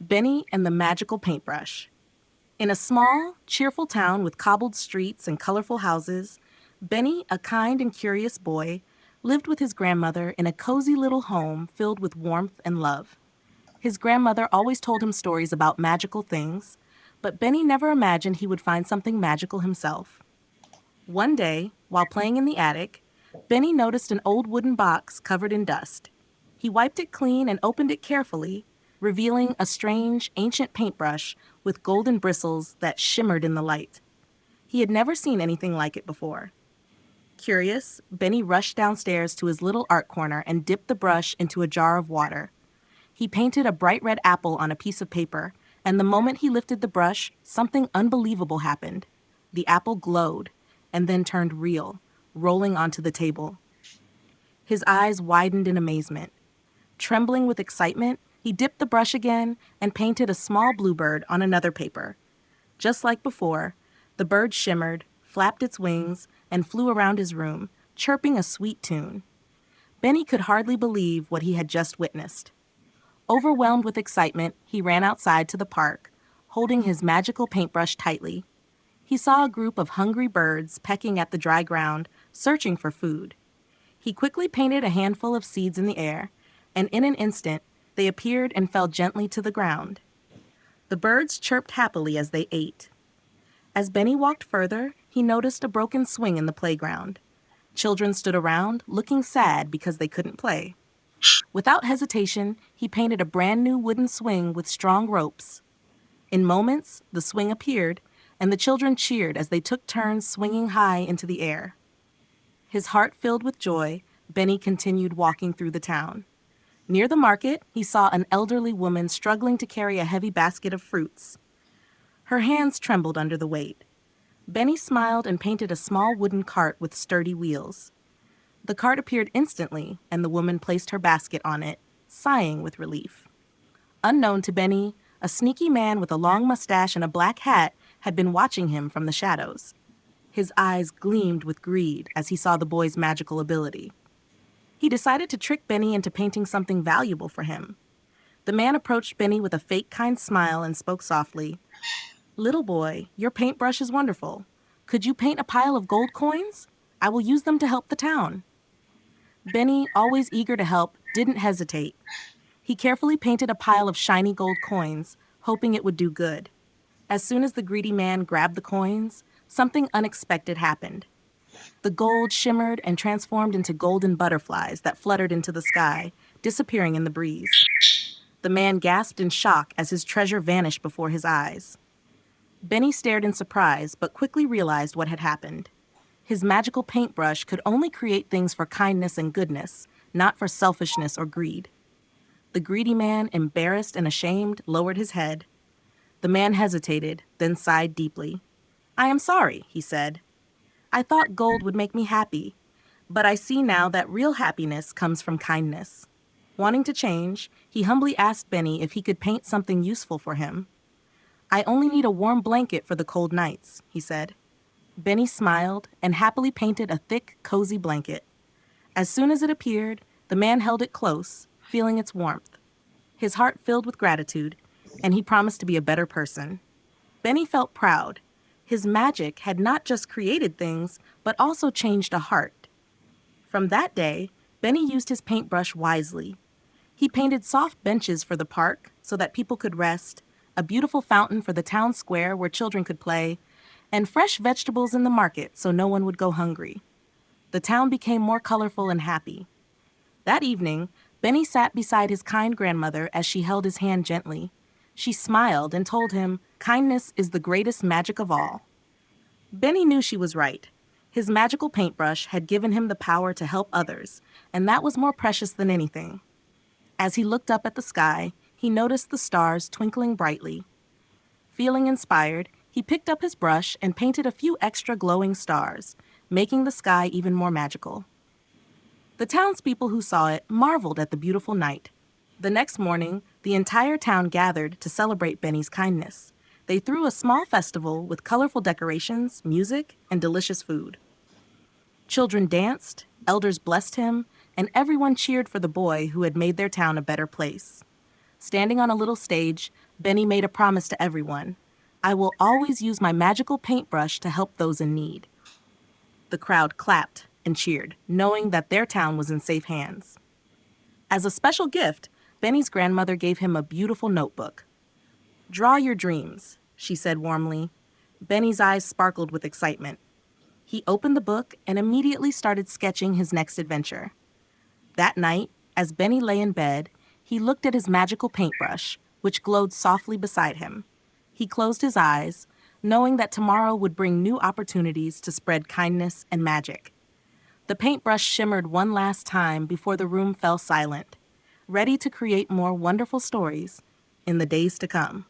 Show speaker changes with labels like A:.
A: Benny and the Magical Paintbrush. In a small, cheerful town with cobbled streets and colorful houses, Benny, a kind and curious boy, lived with his grandmother in a cozy little home filled with warmth and love. His grandmother always told him stories about magical things, but Benny never imagined he would find something magical himself. One day, while playing in the attic, Benny noticed an old wooden box covered in dust. He wiped it clean and opened it carefully, revealing a strange, ancient paintbrush with golden bristles that shimmered in the light. He had never seen anything like it before. Curious, Benny rushed downstairs to his little art corner and dipped the brush into a jar of water. He painted a bright red apple on a piece of paper, and the moment he lifted the brush, something unbelievable happened. The apple glowed, and then turned real, rolling onto the table. His eyes widened in amazement. Trembling with excitement, he dipped the brush again and painted a small bluebird on another paper. Just like before, the bird shimmered, flapped its wings, and flew around his room, chirping a sweet tune. Benny could hardly believe what he had just witnessed. Overwhelmed with excitement, he ran outside to the park, holding his magical paintbrush tightly. He saw a group of hungry birds pecking at the dry ground, searching for food. He quickly painted a handful of seeds in the air, and in an instant, they appeared and fell gently to the ground. The birds chirped happily as they ate. As Benny walked further, he noticed a broken swing in the playground. Children stood around, looking sad because they couldn't play. Without hesitation, he painted a brand new wooden swing with strong ropes. In moments, the swing appeared, and the children cheered as they took turns swinging high into the air. His heart filled with joy, Benny continued walking through the town. Near the market, he saw an elderly woman struggling to carry a heavy basket of fruits. Her hands trembled under the weight. Benny smiled and painted a small wooden cart with sturdy wheels. The cart appeared instantly, and the woman placed her basket on it, sighing with relief. Unknown to Benny, a sneaky man with a long mustache and a black hat had been watching him from the shadows. His eyes gleamed with greed as he saw the boy's magical ability. He decided to trick Benny into painting something valuable for him. The man approached Benny with a fake kind smile and spoke softly. "Little boy, your paintbrush is wonderful. Could you paint a pile of gold coins? I will use them to help the town." Benny, always eager to help, didn't hesitate. He carefully painted a pile of shiny gold coins, hoping it would do good. As soon as the greedy man grabbed the coins, something unexpected happened. The gold shimmered and transformed into golden butterflies that fluttered into the sky, disappearing in the breeze. The man gasped in shock as his treasure vanished before his eyes. Benny stared in surprise, but quickly realized what had happened. His magical paintbrush could only create things for kindness and goodness, not for selfishness or greed. The greedy man, embarrassed and ashamed, lowered his head. The man hesitated, then sighed deeply. "I am sorry," he said. "I thought gold would make me happy, but I see now that real happiness comes from kindness." Wanting to change, he humbly asked Benny if he could paint something useful for him. "I only need a warm blanket for the cold nights," he said. Benny smiled and happily painted a thick, cozy blanket. As soon as it appeared, the man held it close, feeling its warmth. His heart filled with gratitude, and he promised to be a better person. Benny felt proud. His magic had not just created things, but also changed a heart. From that day, Benny used his paintbrush wisely. He painted soft benches for the park so that people could rest, a beautiful fountain for the town square where children could play, and fresh vegetables in the market so no one would go hungry. The town became more colorful and happy. That evening, Benny sat beside his kind grandmother as she held his hand gently. She smiled and told him, "Kindness is the greatest magic of all." Benny knew she was right. His magical paintbrush had given him the power to help others, and that was more precious than anything. As he looked up at the sky, he noticed the stars twinkling brightly. Feeling inspired, he picked up his brush and painted a few extra glowing stars, making the sky even more magical. The townspeople who saw it marveled at the beautiful night. The next morning, the entire town gathered to celebrate Benny's kindness. They threw a small festival with colorful decorations, music, and delicious food. Children danced, elders blessed him, and everyone cheered for the boy who had made their town a better place. Standing on a little stage, Benny made a promise to everyone. I will always use my magical paintbrush to help those in need. The crowd clapped and cheered, knowing that their town was in safe hands. As a special gift, Benny's grandmother gave him a beautiful notebook. "Draw your dreams," she said warmly. Benny's eyes sparkled with excitement. He opened the book and immediately started sketching his next adventure. That night, as Benny lay in bed, he looked at his magical paintbrush, which glowed softly beside him. He closed his eyes, knowing that tomorrow would bring new opportunities to spread kindness and magic. The paintbrush shimmered one last time before the room fell silent, ready to create more wonderful stories in the days to come.